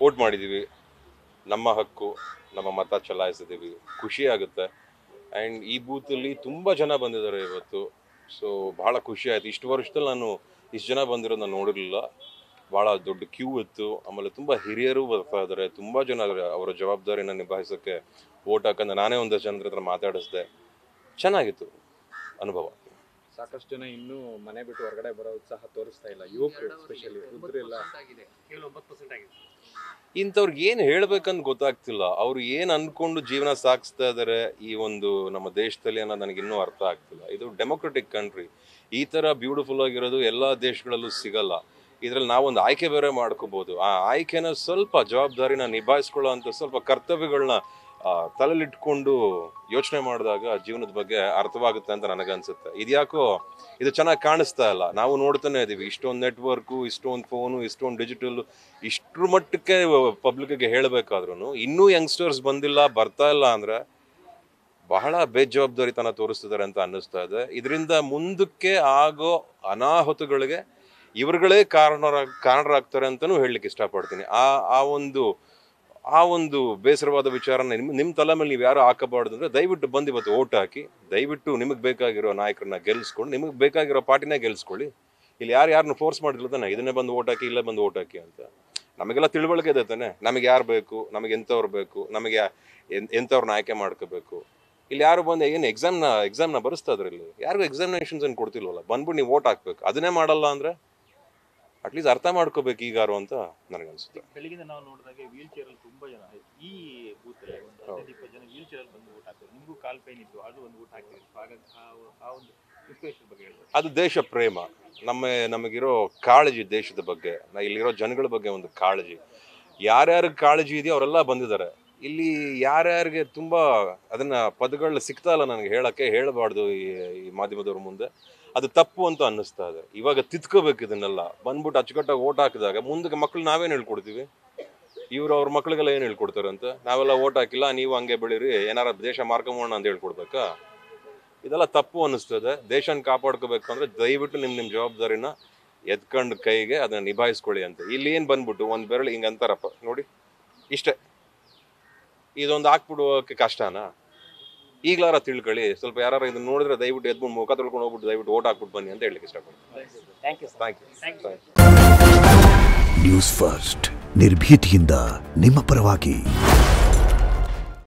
Vote ಮಾಡಿದ್ದೀವಿ, ನಮ್ಮ ಹಕ್ಕು, ನಮ್ಮ ಮತ ಚಲಾಯಿಸಿದ್ದೀವಿ, ಖುಷಿ ಆಗುತ್ತೆ. ಆ್ಯಂಡ್ ಈ ಬೂತಲ್ಲಿ ತುಂಬ ಜನ ಬಂದಿದ್ದಾರೆ ಇವತ್ತು. ಸೊ ಭಾಳ ಖುಷಿ ಆಯಿತು. ಇಷ್ಟು ವರ್ಷದಲ್ಲಿ ನಾನು ಇಷ್ಟು ಜನ ಬಂದಿರೋದು ನಾನು ನೋಡಿರಲಿಲ್ಲ. ಭಾಳ ದೊಡ್ಡ ಕ್ಯೂ ಇತ್ತು. ಆಮೇಲೆ ತುಂಬ ಹಿರಿಯರು ಬರ್ತಾ ಇದ್ದಾರೆ, ತುಂಬ ಜನ ಅವರ ಜವಾಬ್ದಾರಿನ ನಿಭಾಯಿಸೋಕ್ಕೆ ವೋಟ್ ಹಾಕಂದ್ರೆ ನಾನೇ ಒಂದಷ್ಟು ಜನರ ಹತ್ರ ಮಾತಾಡಿಸ್ದೆ. ಚೆನ್ನಾಗಿತ್ತು ಅನುಭವ. ಸಾಕಷ್ಟು ಜನ ಇನ್ನೂ ಮನೆ ಬಿಟ್ಟು ಹೊರಗಡೆ ಬರೋ ಉತ್ಸಾಹ ತೋರಿಸ್ತಾ ಇಲ್ಲ, ಯುವಕರು ಎಸ್ಪೆಷಲಿ ವೃದ್ಧರೆಲ್ಲ. ಇಂಥವ್ರಿಗೆ ಏನು ಹೇಳ್ಬೇಕಂತ ಗೊತ್ತಾಗ್ತಿಲ್ಲ. ಅವ್ರು ಏನು ಅಂದ್ಕೊಂಡು ಜೀವನ ಸಾಗಿಸ್ತಾ ಇದ್ದಾರೆ ಈ ಒಂದು ನಮ್ಮ ದೇಶದಲ್ಲಿ ಅನ್ನೋದು ನನಗೆ ಇನ್ನೂ ಅರ್ಥ ಆಗ್ತಿಲ್ಲ. ಇದು ಡೆಮೊಕ್ರೆಟಿಕ್ ಕಂಟ್ರಿ. ಈ ಥರ ಬ್ಯೂಟಿಫುಲ್ ಆಗಿರೋದು ಎಲ್ಲ ದೇಶಗಳಲ್ಲೂ ಸಿಗಲ್ಲ. ಇದರಲ್ಲಿ ನಾವೊಂದು ಆಯ್ಕೆ ಬೇರೆ ಮಾಡ್ಕೋಬೋದು. ಆ ಆಯ್ಕೆನ ಸ್ವಲ್ಪ ಜವಾಬ್ದಾರಿನ ನಿಭಾಯಿಸ್ಕೊಳ್ಳೋ ಅಂಥ ಸ್ವಲ್ಪ ಕರ್ತವ್ಯಗಳನ್ನ ತಲೆಲಿಟ್ಕೊಂಡು ಯೋಚನೆ ಮಾಡಿದಾಗ ಜೀವನದ ಬಗ್ಗೆ ಅರ್ಥವಾಗುತ್ತೆ ಅಂತ ನನಗನ್ಸುತ್ತೆ. ಇದ್ಯಾಕೋ ಇದು ಚೆನ್ನಾಗಿ ಕಾಣಿಸ್ತಾ ಇಲ್ಲ. ನಾವು ನೋಡ್ತಾನೆ ಇದ್ದೀವಿ, ಇಷ್ಟೊಂದು ನೆಟ್ವರ್ಕು, ಇಷ್ಟೊಂದು ಫೋನು, ಇಷ್ಟೊಂದು ಡಿಜಿಟಲ್, ಇಷ್ಟರ ಮಟ್ಟಕ್ಕೆ ಪಬ್ಲಿಕ್ಗೆ ಹೇಳಬೇಕಾದ್ರೂ ಇನ್ನೂ ಯಂಗ್ಸ್ಟರ್ಸ್ ಬಂದಿಲ್ಲ, ಬರ್ತಾ ಇಲ್ಲ ಅಂದರೆ ಬಹಳ ಬೇಜವಾಬ್ದಾರಿತನ ತೋರಿಸ್ತಿದ್ದಾರೆ ಅಂತ ಅನ್ನಿಸ್ತಾ ಇದೆ. ಇದರಿಂದ ಮುಂದಕ್ಕೆ ಆಗೋ ಅನಾಹುತಗಳಿಗೆ ಇವರುಗಳೇ ಕಾರಣರಾಗ್ತಾರೆ ಅಂತಲೂ ಹೇಳಲಿಕ್ಕೆ ಇಷ್ಟಪಡ್ತೀನಿ. ಆ ಒಂದು ಬೇಸರವಾದ ವಿಚಾರನ ನಿಮ್ಮ ತಲೆ ಮೇಲೆ ನೀವು ಯಾರು ಹಾಕಬಾರ್ದು ಅಂದರೆ ದಯವಿಟ್ಟು ಬಂದು ಇವತ್ತು ಓಟ್ ಹಾಕಿ, ದಯವಿಟ್ಟು ನಿಮಗೆ ಬೇಕಾಗಿರೋ ನಾಯಕರನ್ನ ಗೆಲ್ಲಿಸ್ಕೊಂಡು, ನಿಮಗೆ ಬೇಕಾಗಿರೋ ಪಾರ್ಟಿನೇ ಗೆಲ್ಲಿಸ್ಕೊಳ್ಳಿ. ಇಲ್ಲಿ ಯಾರನ್ನು ಫೋರ್ಸ್ ಮಾಡಿಲ್ಲ ತಾನೆ ಇದನ್ನೇ ಬಂದು ಓಟ್ ಹಾಕಿ, ಇಲ್ಲೇ ಬಂದು ಓಟ್ ಹಾಕಿ ಅಂತ. ನಮಗೆಲ್ಲ ತಿಳುವಳಿಕೆ ಇದೆ ತಾನೆ, ನಮಗೆ ಯಾರು ಬೇಕು, ನಮಗೆ ಎಂಥವ್ರು ಬೇಕು, ನಮಗೆ ಎಂಥವ್ರನ್ನ ಆಯ್ಕೆ ಮಾಡ್ಕೋಬೇಕು. ಇಲ್ಲಿ ಯಾರು ಬಂದು ಏನು ಎಕ್ಸಾಮ್ನ ಬರೆಸ್ತಾ ಇದ್ರೆ ಇಲ್ಲಿ ಯಾರಿಗೂ ಎಕ್ಸಾಮಿನೇಷನ್ಸ್ ಏನು ಕೊಡ್ತಿಲ್ವಲ್ಲ, ಬಂದ್ಬಿಟ್ಟು ನೀವು ಓಟ್ ಹಾಕ್ಬೇಕು. ಅದನ್ನೇ ಮಾಡಲ್ಲ ಅಂದರೆ ಅಟ್ಲೀಸ್ಟ್ ಅರ್ಥ ಮಾಡ್ಕೋಬೇಕು ಈಗಾರು ಅಂತ ನನಗನ್ಸುತ್ತೆ. ಬೆಳಗಿನ ನಾವು ನೋಡಿದಾಗ ವೀಲ್ ಚೇರಲ್ಲಿ ತುಂಬಾ ಜನ ಈ ಬೂತಲ್ಲಿ ಒಂದು 15-20 ಜನ ವೀಲ್ ಚೇರಲ್ಲಿ ಬಂದು ಓಟ್ ಹಾಕ್ತಾರೆ. ನಿಮಗೂ ಕಾಲ್ ಪೇನ್ ಇತ್ತು, ಅದು ಒಂದು ಓಟ್ ಹಾಕಿದ್ರು. ಹಾಗಾಗಿ ಆ ಒಂದು ಇನ್ಸ್ಪಿರೇಷನ್ ಬಗ್ಗೆ ಹೇಳ್ಬೋದು. ಅದು ದೇಶ ಪ್ರೇಮ, ನಮಗಿರೋ ಕಾಳಜಿ ದೇಶದ ಬಗ್ಗೆ, ಇಲ್ಲಿರೋ ಜನಗಳ ಬಗ್ಗೆ ಒಂದು ಕಾಳಜಿ. ಯಾರ್ಯಾರಿಗೆ ಕಾಳಜಿ ಇದೆಯೋ ಅವರೆಲ್ಲ ಬಂದಿದ್ದಾರೆ. ಇಲ್ಲಿ ಯಾರ್ಯಾರಿಗೆ ತುಂಬ ಅದನ್ನ ಪದಗಳು ಸಿಗ್ತಾ ಇಲ್ಲ ನನಗೆ ಹೇಳಬಾರ್ದು ಈ ಮಾಧ್ಯಮದವ್ರ ಮುಂದೆ. ಅದು ತಪ್ಪು ಅಂತ ಅನ್ನಿಸ್ತಾ ಇದೆ. ಇವಾಗ ತಿದ್ಕೋಬೇಕು ಇದನ್ನೆಲ್ಲ. ಬಂದ್ಬಿಟ್ಟು ಅಚ್ಚುಕಟ್ಟಾಗಿ ಓಟ್ ಹಾಕಿದಾಗ ಮುಂದಕ್ಕೆ ಮಕ್ಳು ನಾವೇನು ಹೇಳ್ಕೊಡ್ತೀವಿ, ಇವರು ಅವ್ರ ಮಕ್ಳಿಗೆಲ್ಲ ಏನು ಹೇಳ್ಕೊಡ್ತಾರೆ ಅಂತ. ನಾವೆಲ್ಲ ಓಟ್ ಹಾಕಿಲ್ಲ, ನೀವು ಹಂಗೆ ಬೆಳೀರಿ, ಏನಾರ ದೇಶ ಮಾರ್ಕೊಂಬೋಣ ಅಂತ ಹೇಳ್ಕೊಡ್ಬೇಕಾ? ಇದೆಲ್ಲ ತಪ್ಪು ಅನ್ನಿಸ್ತದೆ. ದೇಶನ ಕಾಪಾಡ್ಕೋಬೇಕು ಅಂದರೆ ದಯವಿಟ್ಟು ನಿಮ್ಮ ಜವಾಬ್ದಾರಿನ ಎತ್ಕೊಂಡು ಕೈಗೆ ಅದನ್ನ ನಿಭಾಯಿಸ್ಕೊಳ್ಳಿ ಅಂತ. ಇಲ್ಲಿ ಏನು ಬಂದ್ಬಿಟ್ಟು ಒಂದು ಬೆರಳು ಹಿಂಗೆ ಅಂತಾರಪ್ಪ ನೋಡಿ, ಇಷ್ಟೇ. ಇದೊಂದು ಹಾಕ್ಬಿಡುವಕ್ಕೆ ಕಷ್ಟನಾ? ಈಗಲಾರ ತಿಳ್ಕೊಳ್ಳಿ. ಸ್ವಲ್ಪ ಯಾರು ಇದನ್ನ ನೋಡಿದ್ರೆ ದಯವಿಟ್ಟು ಎದ್ಬಿಟ್ಟು ಮುಖ ತೊಳ್ಕೊಂಡು ಹೋಗ್ಬಿಟ್ಟು ದಯವಿಟ್ಟು ಓಟ್ ಹಾಕ್ಬಿಟ್ಟು ಬನ್ನಿ ಅಂತ ಹೇಳಲಿಕ್ಕೆ ಇಷ್ಟಪಡ್ತೀನಿ. Thank you. ನ್ಯೂಸ್ ಫಸ್ಟ್, ನಿರ್ಭೀತಿಯಿಂದ ನಿಮ್ಮ ಪರವಾಗಿ.